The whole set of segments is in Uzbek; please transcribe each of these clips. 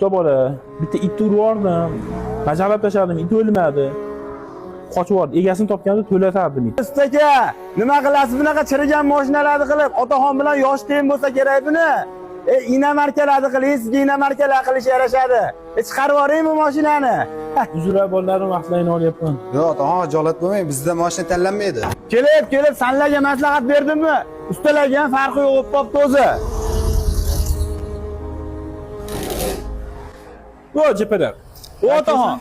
Bola, bitta it urib yubordim. Bajarib tashladim, it o'lmadi. Qochib yubordi. Egasini topganda to'latardim it. Ustaka, nima qilasiz bunaqa chirigan mashinalarni qilib, otaxon bilan yosh team bo'lsa kerak buni. Inamarkalarni qiling, sizga inamarkalar qilish yarashadi. Chiqarib yuboring bu mashinani. Uzra bolalarim vaqtlarini olyapman. Yo'q, otaxon xijolat bo'lmang, bizda mashina tanlanmaydi. Kelib, sanlarga maslahat berdimmi? Ustalarga ham farqi yo'q bo'lib qopti o'zi. Yo, jepada. Otaxon.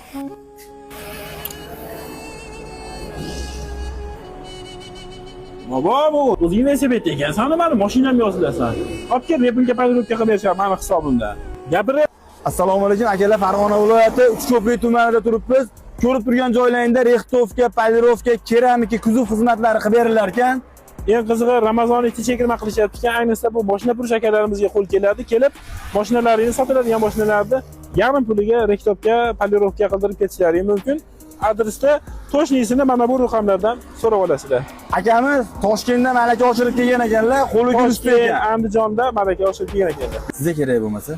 Baba, bu o'zing velosiped ekansan, mani mashinamga yozilasan. Olib kel, repulka payrovka qilib berishar meni hisobimdan. Gapirib. Assalomu alaykum akalar, Farg'ona viloyati Uchko'prik tumanida turibmiz. Ko'rib turgan joylaringda rextovka, polirovka, keramika, kuzov xizmatlari qilib berilar ekan. Eng qizig'i Ramazon iti chekirma qilishyapti ekan. Ayniqsa bu mashina purish akalarimizga qo'l keladi. Kelib, mashinalaringizni sotiladigan mashinalarni yarim puliga rextovka, polirovka qildirib ketishlari mumkin. Adresda to'shnisini mana bu raqamlardan so'rab olasizlar. Akamiz Toshkentda malaka oshirib kelgan ekanlar, qo'li guruchda ekan. Andijonda malaka oshirib kelgan ekanlar. Sizga kerak bo'lmasa?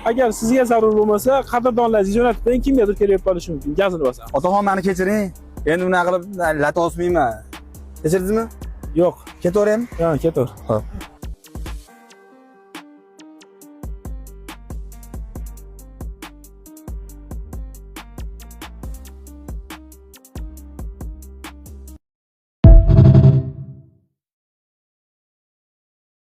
Agar sizga zarur bo'lmasa, qadrdonlaringizni jo'natib qo'ying, kimgadir kerak bo'lishi mumkin. Gazini bosam. Otaxon, meni kechiring. Endi unaqa qilib lat osmayman. Kechirdingizmi? Yo'q. Ketaveraymi? Ha, ketaver. Xo'p.